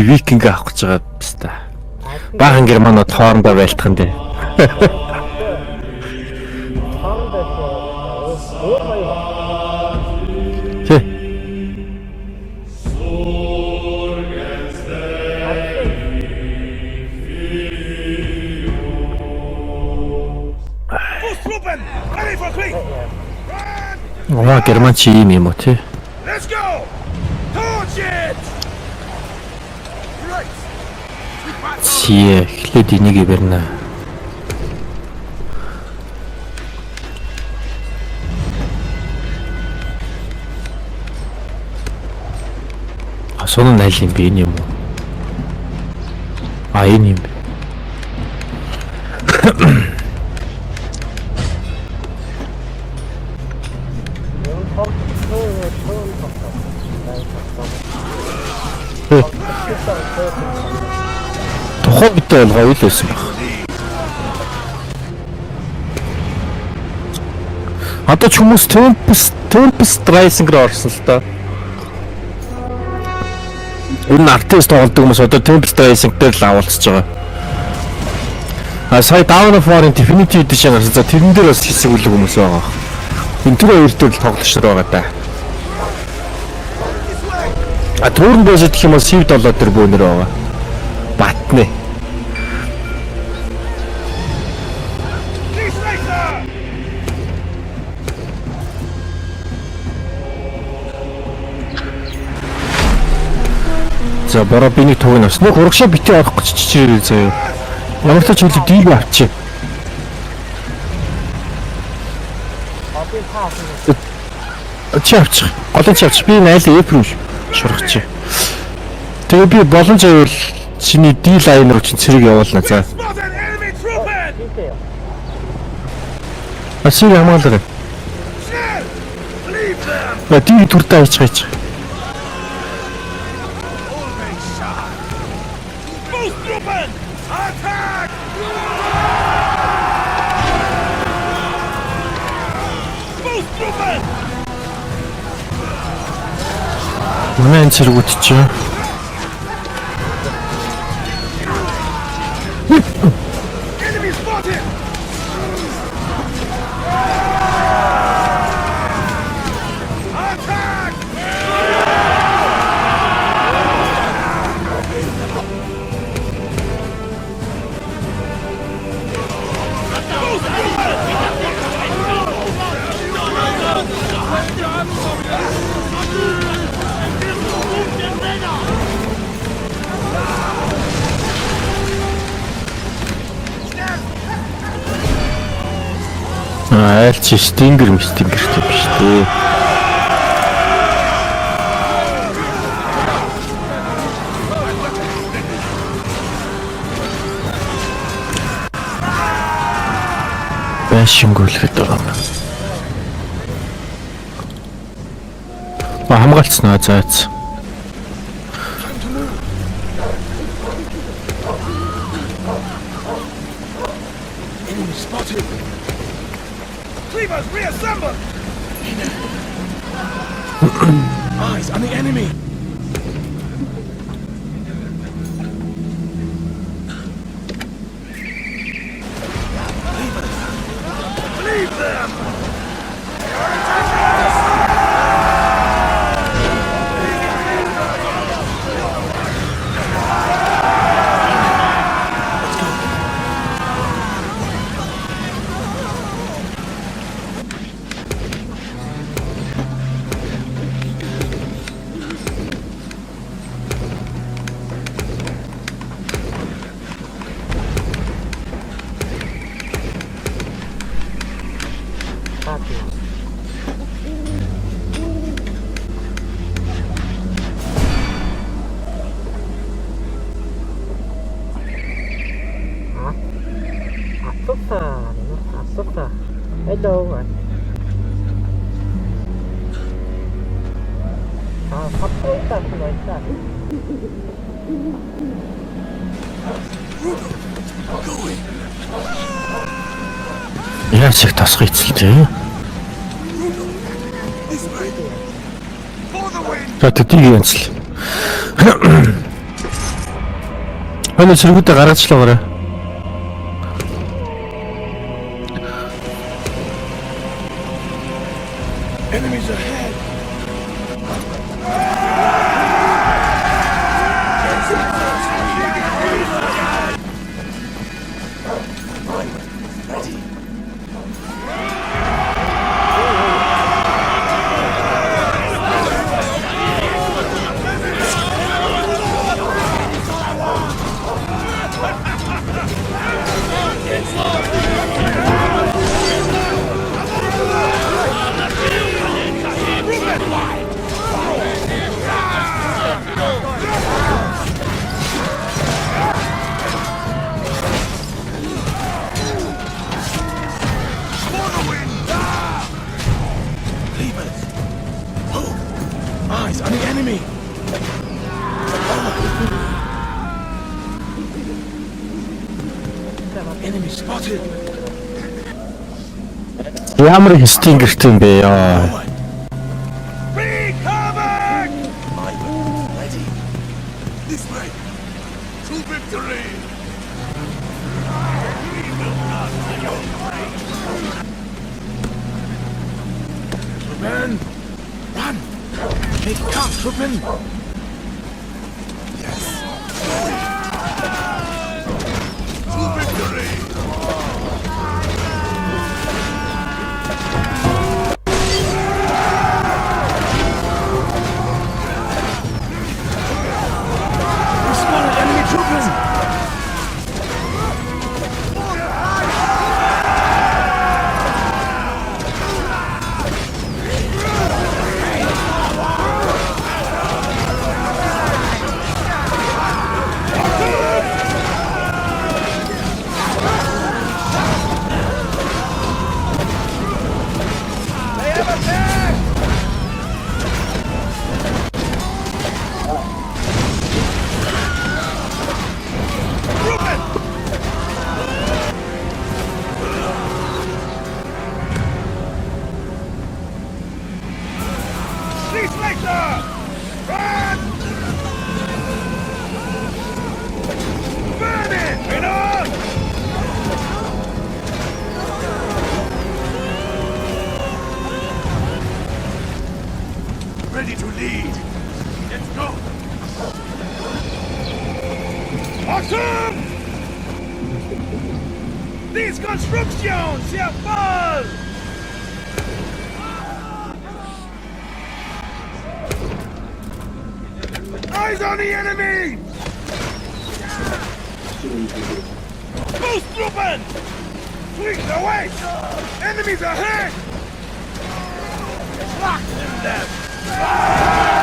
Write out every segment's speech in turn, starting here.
викинг авах гэж байгаа юм та. Баахан германууд хоорондоо байлтах нь дээ. Тэ. Оо герман чи юм уу те? Let's go! Torch it! Чи эхлээд энийг барина. Асуун найл юм бэ юм уу? А энэ юм бэ? Тухайн үедээ бол гоё л байсан баг. Одоо ч хүмүүс Tempest Rising-ээр орсон л доо. Энэ артист тоглодог хүмүүс одоо Tempest Rising дээр л авалцж байгаа. А сая Dawn of War Infinity Edition гарсан. За тэрэн дээр бас хэсэг үлэг хүмүүс байгаа. Энэ тэр хоёр дээр л тоглож байгаа да. А турн босод гэх юм бол Civ 7 дээр бөөнөр байгаа. Батны. За бороо биний туг нь авсан. Нэг урагшаа битээ орох гэж чичээрээ заяа. Ямар ч зүйл дийл авчи. Чи авчих. Голын чи авчих. Би найл эпрүү шургач. Тэгээ би боломж байвал чиний дийл айн руу чин цэрэг явуулна за. Асир хамгаалаа. Ба дийл туртаа хийчих. Манай цэргүүд чи айлч стингер биш дээ. Бэшингүүлэхэд байгаа юм. Хамгаалцсан зайц. Cleavers, reassemble! Eyes on the enemy! Leave them! Ở đâu rồi? Sắp tới ta rồi ta. Яаж их тасах эцэлтэй. За тэдийг янзл. Хойно цэргүүдээ гаргачлаагаарай. Enemies ahead. Eyes on the enemy. Enemy spotted. Ямар их стингертэй юм бэ яа. Bring cover! Ready. This way. To victory. We will not take your place. Men, run! Make come, Truppen! Yes. To victory! We spotted enemy Truppen! Please, later! Run! Burn it! Right on! Ready to lead. Let's go. Awesome! These constructions here fall! Eyes on the enemy! Boost Truppen! Sweep the way! Enemies ahead! Lock them! Run!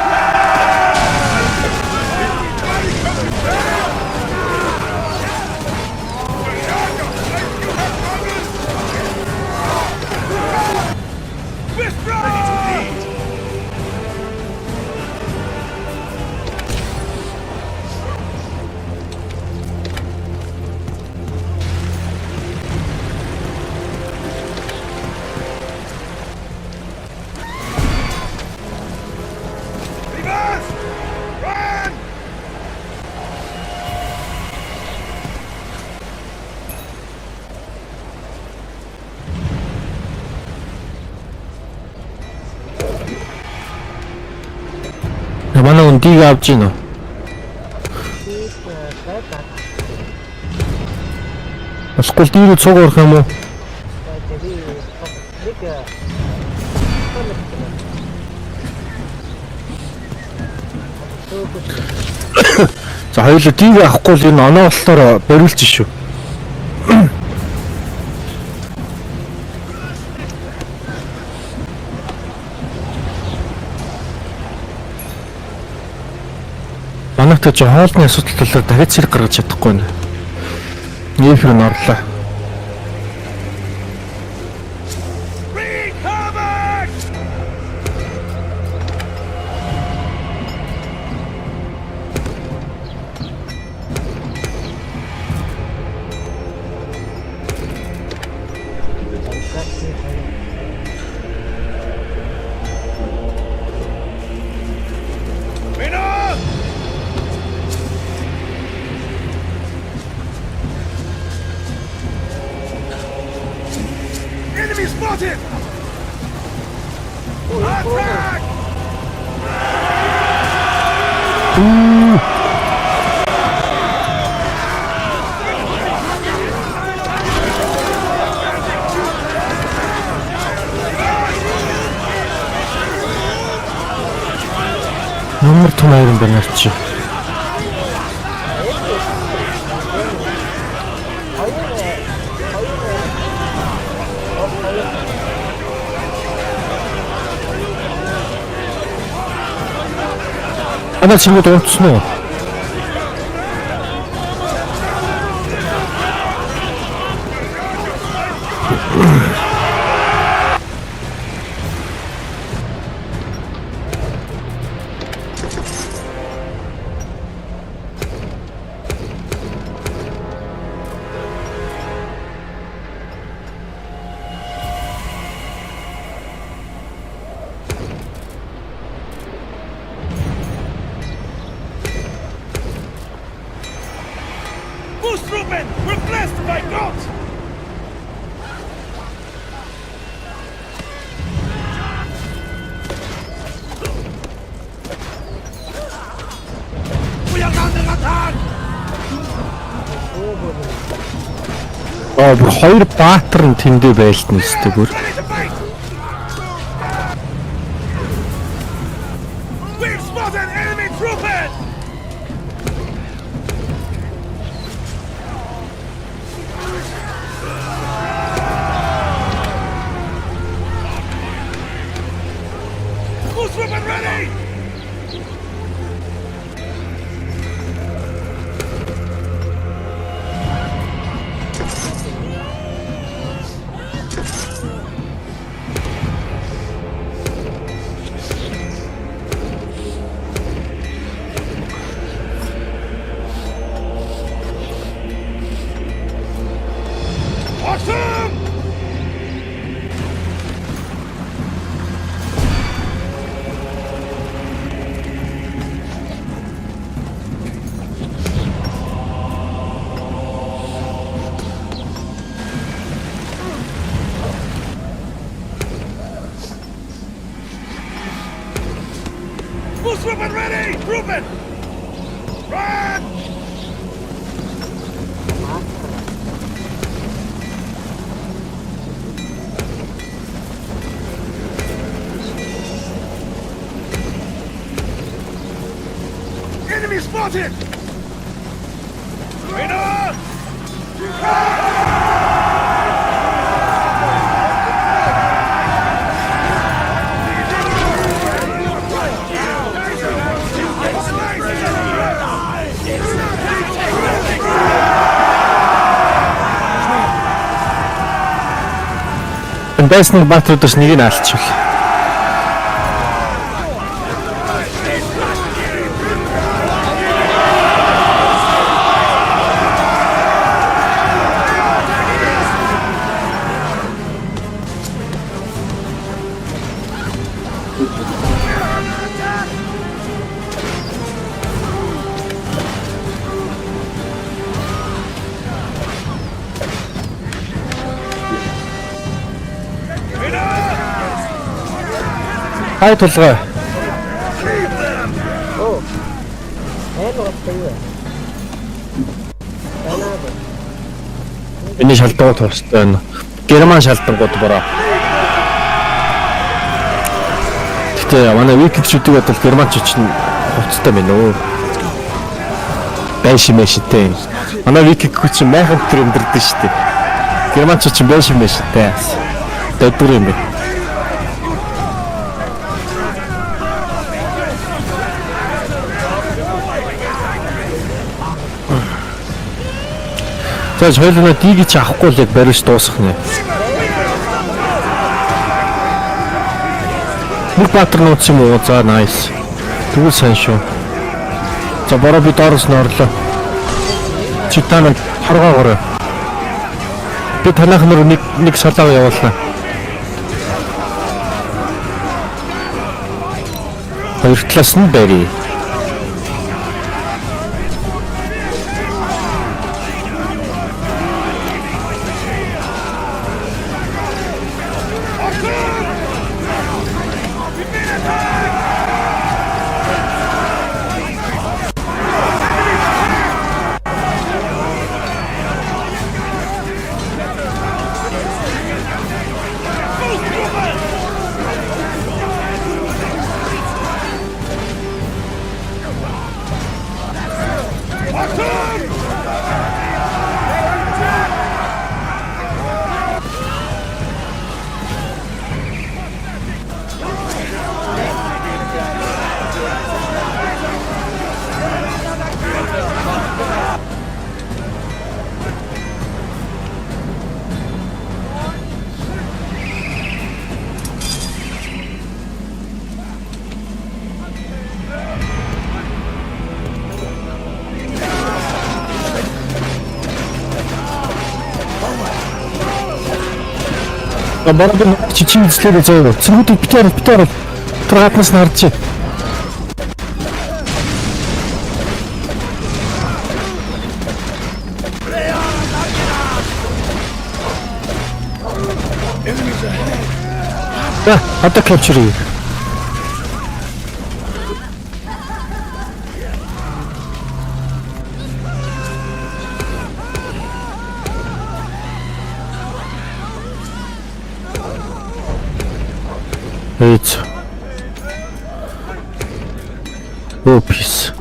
Манай үндийг авч гин үү? Please, back up. Эсвэл дээрээ цуг орох юм уу? Maybe, big, За хоёулаа дийг авахгүй л энэ оноо болохоор бориулж шүү. Манайтай ч хоолны асуудал талаар дахиад зэрэг гаргаж чадахгүй нэ. Нефер нь орлоо. Recover! spotted! Attack! Ямар том хайрын байна чи. Ana 친구 дууссан уу? Boostruppen! We're blessed by God! We are under attack! Бүр хоёр баатар нь тэндээ байлтна өстэй бүр. Ready to fight! We've spotted enemy troopers! Boostruppen ready! Awesome! Boostruppen ready! Trooping! Run! Enemy spotted! Radar! Байсныг баатруудаас нэг нь алчих. Хай тулгай. Миний шалдангууд туустай байна. Герман шалдангууд бороо. Гэтэ манай викидчүүдийг бодвол германчууд ч хувцастай байна уу? Байшимэштэй. Манай викидчүүд ч майхан төр өндөрдөн шүү дээ. Германчууд ч байшимэштэй. Дэвдүр юм бэ. За хоёулаа дийг чи авахгүй л яг барьж дуусгах нэ. Нэг баатар нууц юм уу? За nice. Тэгвэл сайн шүү. За бороо би доороос нь орлоо. Чи танаа харгаагаарай. Би танах нөр нэг салаа явуулнаа. Хоёр талаас нь барь. Барабан чичиг эзлээд заяа. Цэргүүд битээр трагатнаас нарч. Enemies ahead. Одоо capture. It's peace.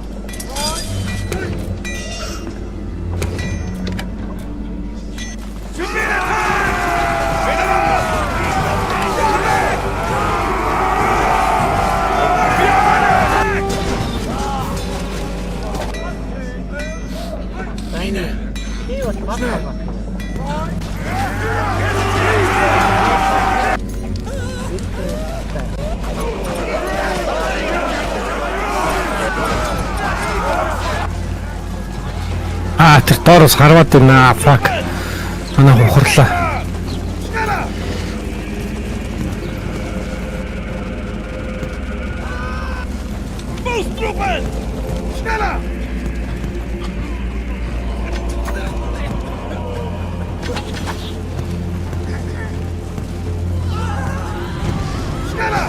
He was fucking. Тэр доороос харваад байна. Fuck. Манай хухарлаа. Schneller! Fußtruppen! Schneller! Schneller!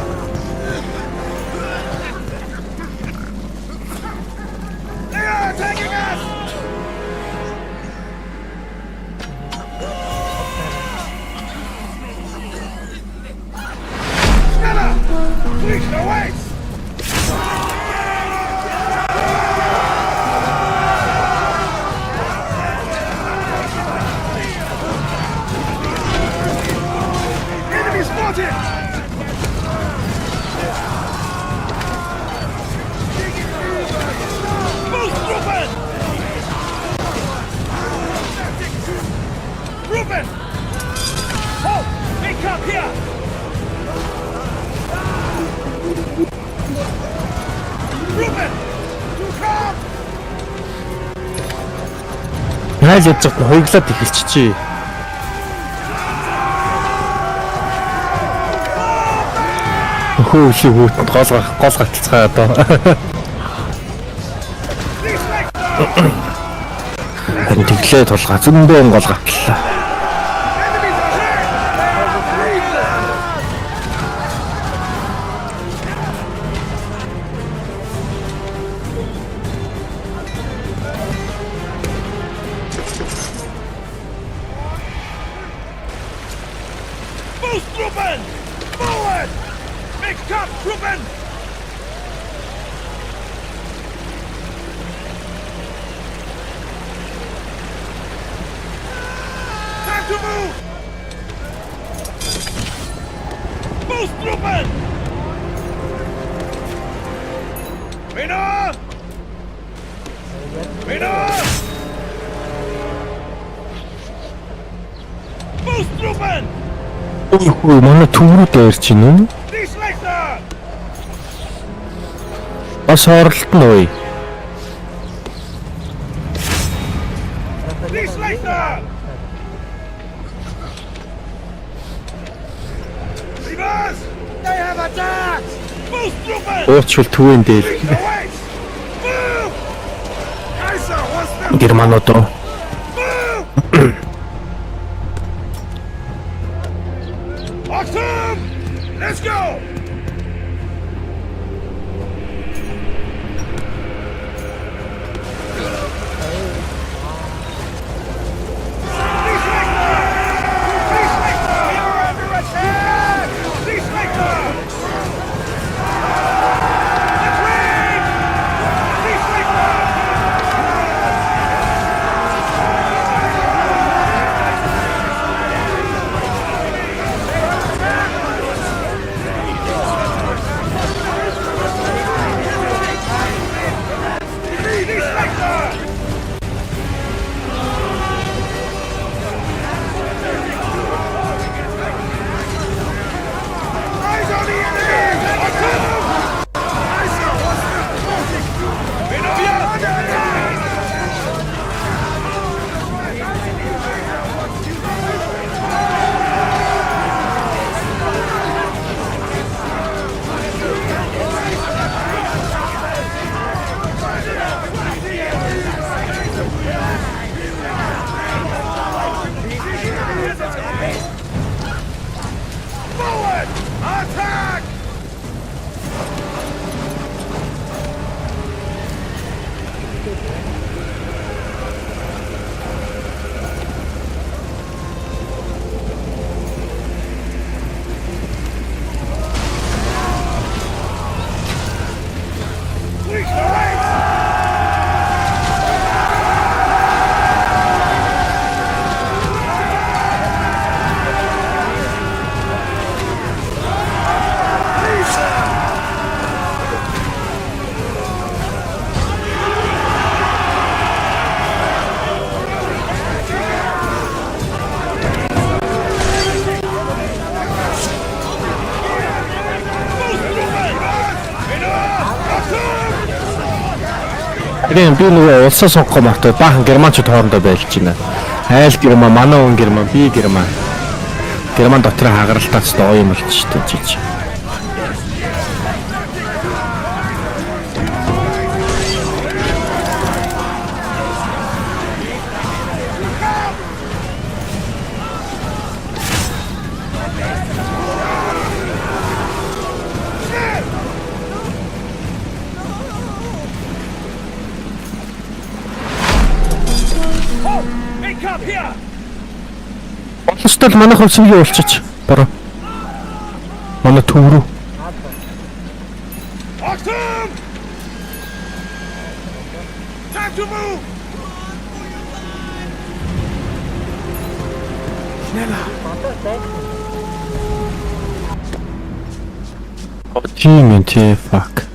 They are attacking us! Schneller! Please, no waits! Enemy spotted! Fußtruppen! Truppen! Halt! Pick up here! Truppen! Come! Хайл ядж байгаа хоёглаад эхэлчихжээ. Хөөшиг үүтэнд гол галтцгаа одоо. These legs! Харин тэглээ тулгаа зөндөө гол гатлаа. Enemies ahead! Fußtruppen! Forward! Mixed up, Truppen! Time to move! Fußtruppen! Männer! Männer! Fußtruppen! Ой, манай төврүүд ирж байна уу? These legs are! Бас оролт нь ой. These legs are! Reverse! They have attacked! Fußtruppen! Уучвал төвэн дээр Please, no waits! Move! Kaiser, what's them? германууд руу. Move! Achtung! Let's go! These legs are! These legs are! We are under attack! These legs are! Let's win! These legs are! Attack! Please, hurry! Тэгээд би нөгөө улсаа сонгох мартаа баахан германчууд хоорондоо байлж байна. Айл герман, манай хүн герман, би герман. Герман дотроо хагаралтаас доо юм болж штэ жиж. Oh! Hey, cop, here! Олсдол манай хөвсөгийг уулчиж бороо. Манай төв рүү. Awesome! Time to move! Тийм ээ тий fuck.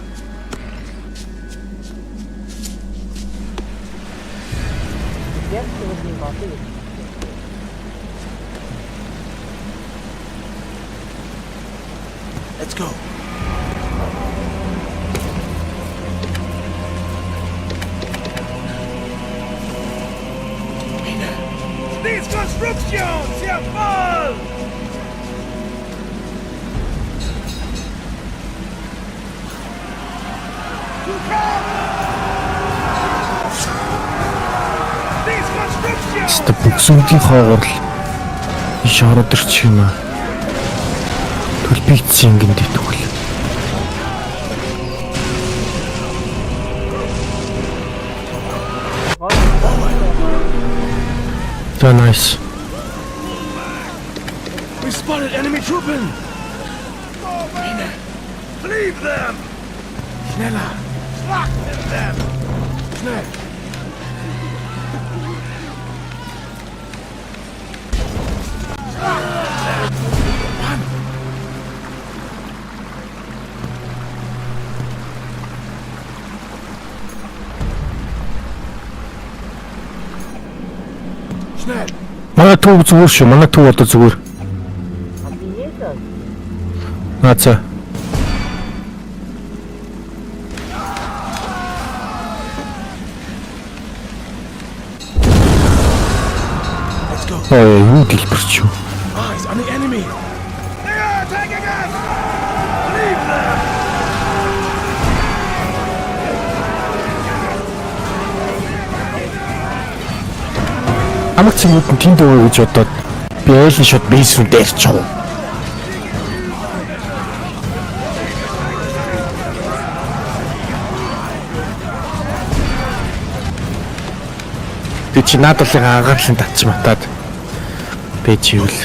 Let's go. These constructions, you fall! To come! These constructions! Ста бүксүүдийн хоогорл иш ороод ирчих юм аа. Төлбийцсэн ингэн дэтгүүл. So nice. We spotted enemy trooping! Leave them! Schneller! Schlachten them! Schnell! Schnell! Манай төв зүгээр шүү. Манай төв одоо зүгээр. Нааца. Let's go! Ой, юу дэлбэрч юу. Eyes on the enemy! They are attacking us! Leave them! Амгц юм тэнд өгөө гэж бодоод би айлын шот бейс рүү дайрчихв. Тэ чи наадуулын агарлын татч матаад бэж ивэл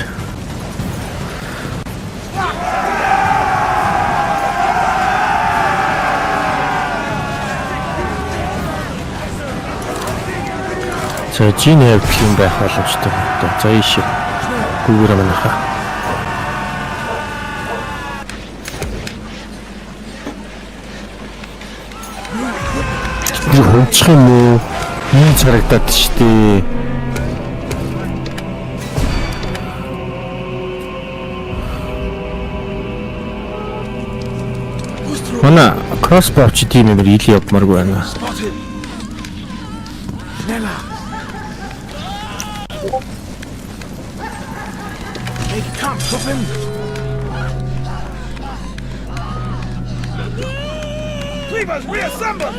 за жин явдлын байх боломжтой байна. За ийш гүүрэ манайха. юу хөнчих юм уу? Ийм харагдаад штий. Манай кроссбоу чи тийм юм ил явмааргүй байна. Spotted! Schneller! Hey, come, Truppen! Cleavers, reassemble!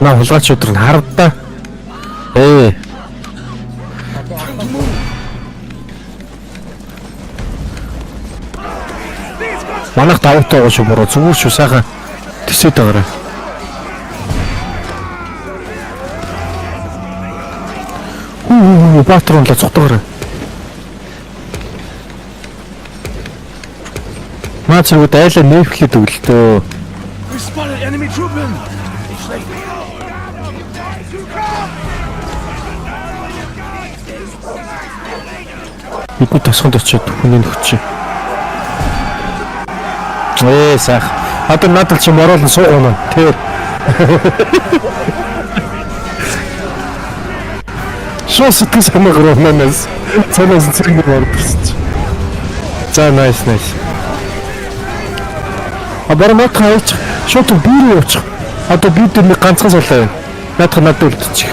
На хулгайч өдөр нь харавдаа. Time to move! Манайх давтаа ууш буруу зүгээр шүү сайхан тэсээд байгаарай. Патрон л цогтогорой. Маацгууд айлаа нээвхлээд өглөө. We spotted enemy troops. Бидний тосгонд очиод хүний нөхч. Сайх. Одоо надад чи мороолн суугана. Тэр. Шос итгэс хамаагаар манаас. Цанаас зэрэг ордсон. За nice. Бармат хаач шууд бүүрээ явуучих. Одоо би тэр нэг ганцхан суулаа байна. Надад үлдчих.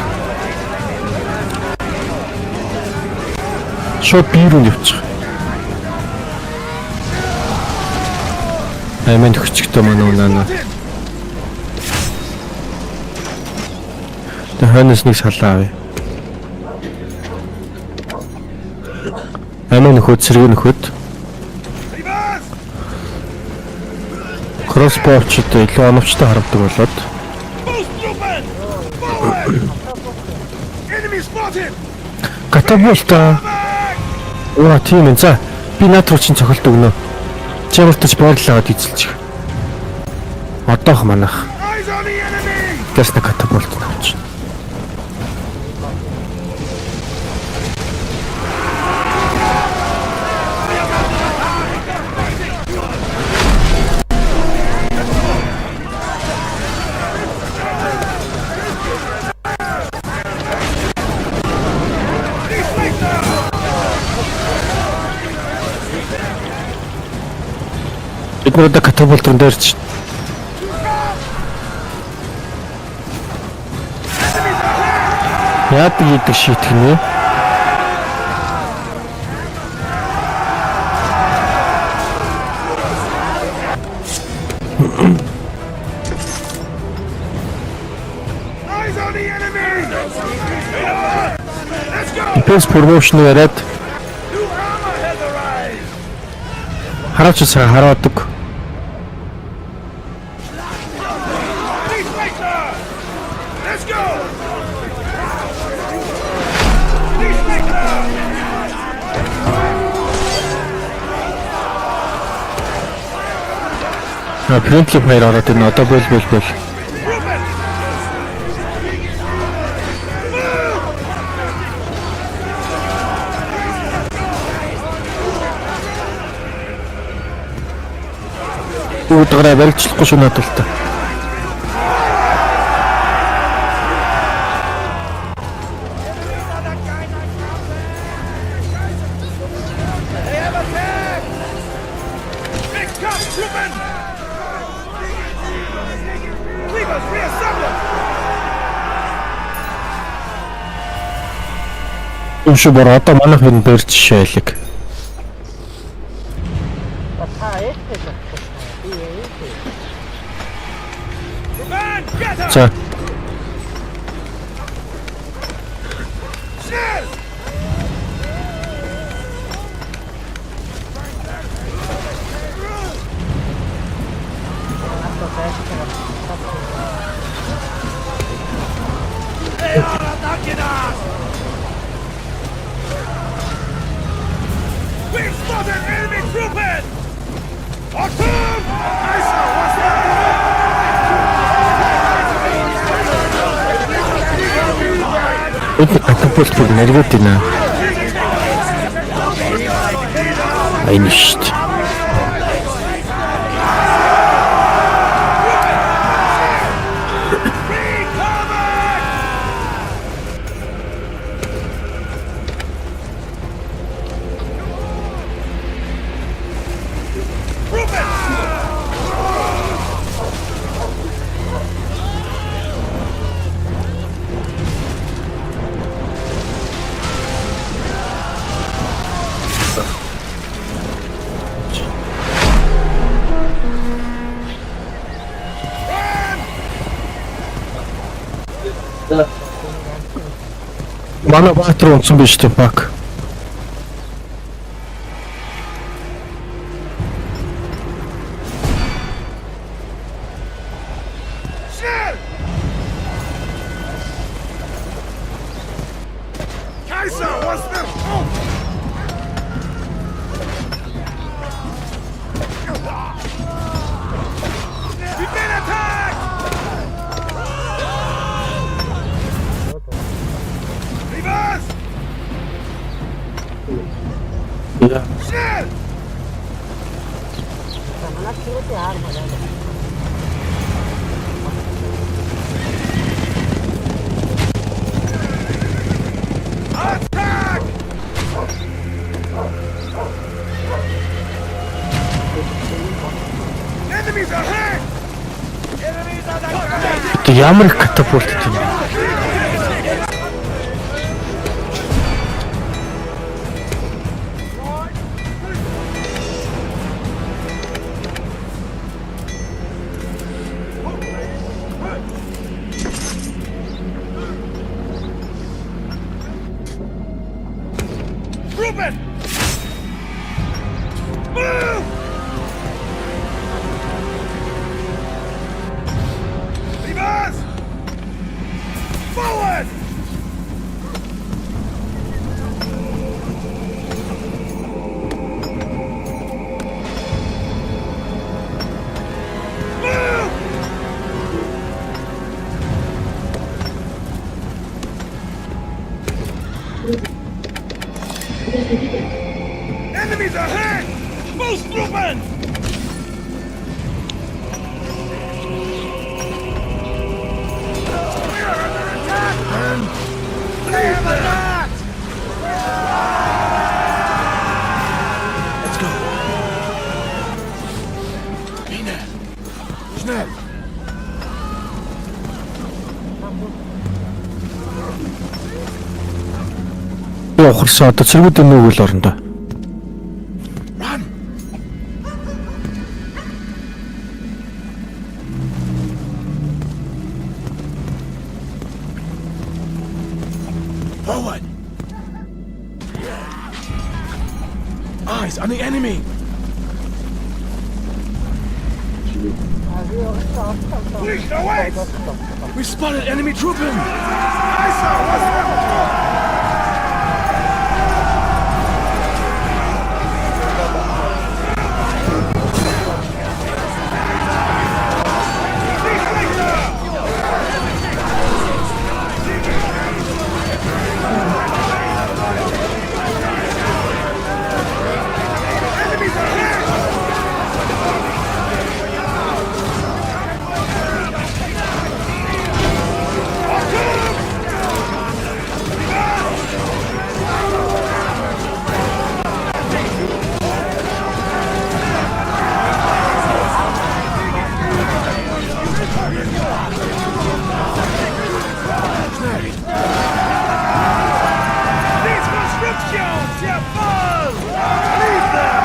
Шууд бүүрээ явуучих. Айман хөчгтөө манай унаа. Тэ ханаас нэг салаа авъя. Айман нөхөд сэрэг нөхөд. Кроссборчд илүү оновчтой харагдаг болоод. Катапульта. Оо тийм ээ. За би наад руу чинь цохилт өгнө. Чамартч байрлаагаад эзэлчих. Одоох манах. Гэс на катапульт навч. Эдгээр катапультрын дээрч. Яадаг идэг шийтгэх нэ? Defense promotion яриад хараач хараадаг. Friendly fire ороод энэ одоо бол. Үүдгээрээ баригчлахгүй шүү надад л та. Шүү бор одоо манайх энэ бэрч шайлэг. За. We've spotted enemy troopers! Autumn! Катапульт бүр нэргээд байна. Айна штт. Манай баатар унсан биш үү баг. Anak sila si Har maganda. Attack! Enemies ahead! Enemies on the ground! Тэг ямар их катапульт юм. Reuben! Move! Levi's! Forward! Move! Enemies ahead! Most Reuben! We are under attack! Leave that! Let's go. Mina! Schnell! Ухарсан одоо цэргүүд өнөөгөл орондоо. Run! Forward! Eyes on the enemy! Please, away! We spotted enemy trooping! I saw what's These constructions, you fool! Leave them!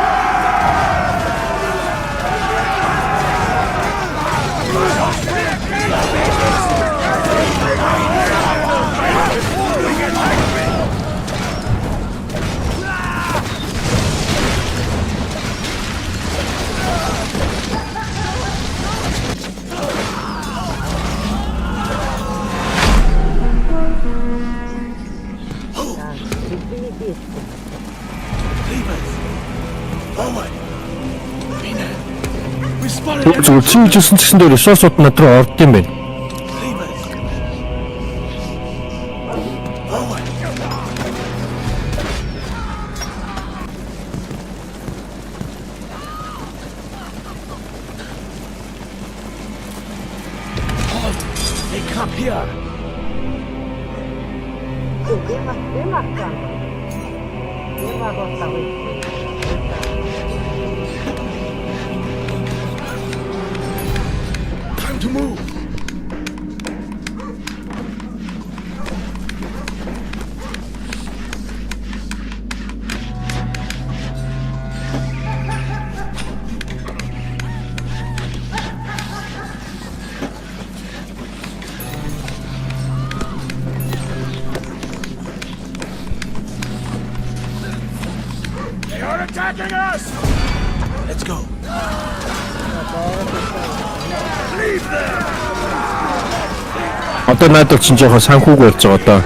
Leave us! Forward! Mina! We spotted enemy Зүгээр чийжсэн ч гэсэн дээр ресурсууд над руу орд юм байна. Leave us! Forward! Halt! They come here! Time to move! They are attacking us! Let's go! Leave them! Одоо найдвар чинь жоохон санхүүг болж байгаа одоо.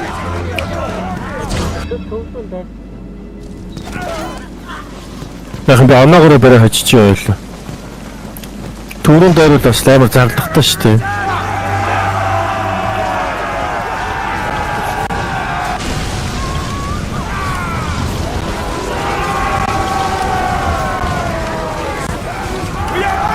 Яг би оноогоор барай хачиж яваалаа. Түрүүн дайруул бас амар зардахтай шүү дээ. We are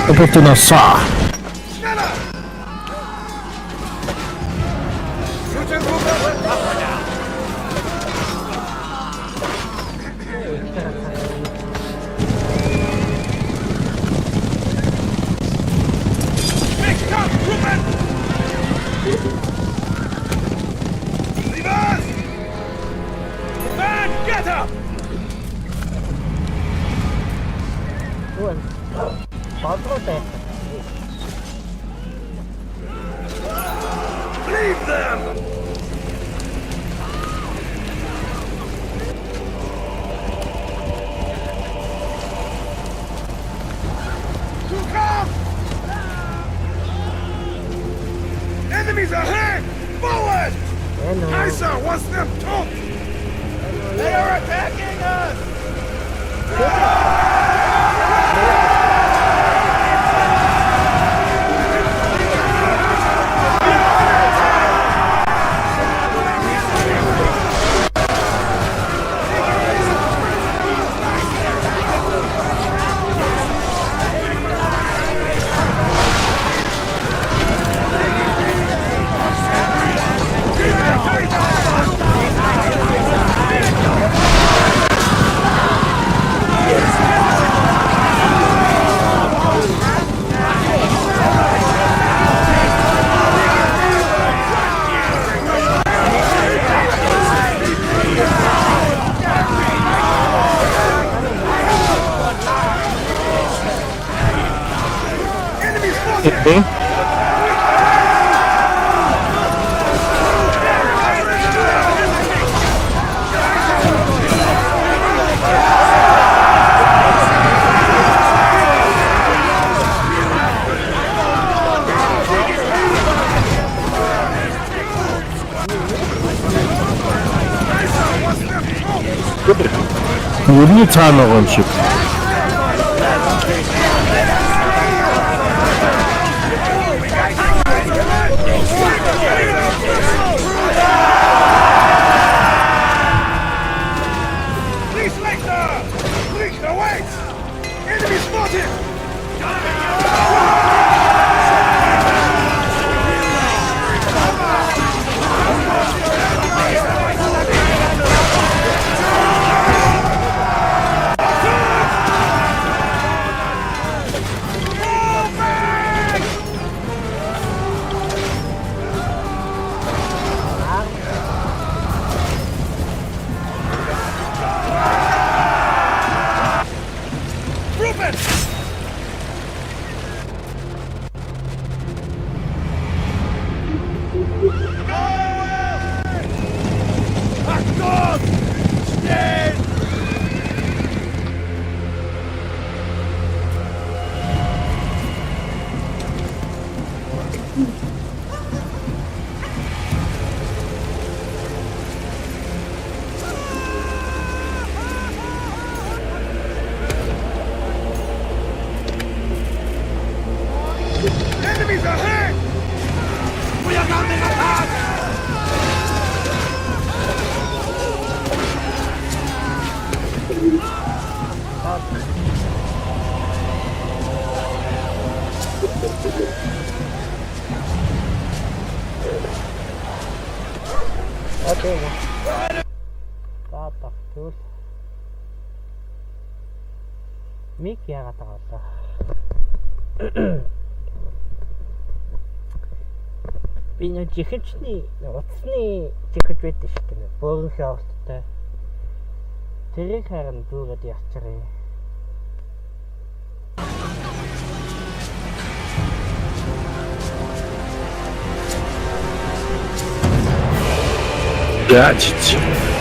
로봇도 났어. Schneller! Nicht ab, Ruben! Sievers! Man, get up! Yun. Control test. Leave them! To come! Enemies ahead! Forward! Ayan o. Kaiser wants them took! They are attacking us! 응? 우리 차 먹음식. Please, Lecter! Lichter waits! Enemy spotted! Ruben! Achtung! Stehen! Enemies ahead! We are under attack! Okay. Tatak tool. Mickeyやがったかった。Би нэг жихчний утасны жихч байдаг шүү дээ. Бөөрн хаалттай. Тэрийг харин дүүгээд явчихъя. Яаж хийж.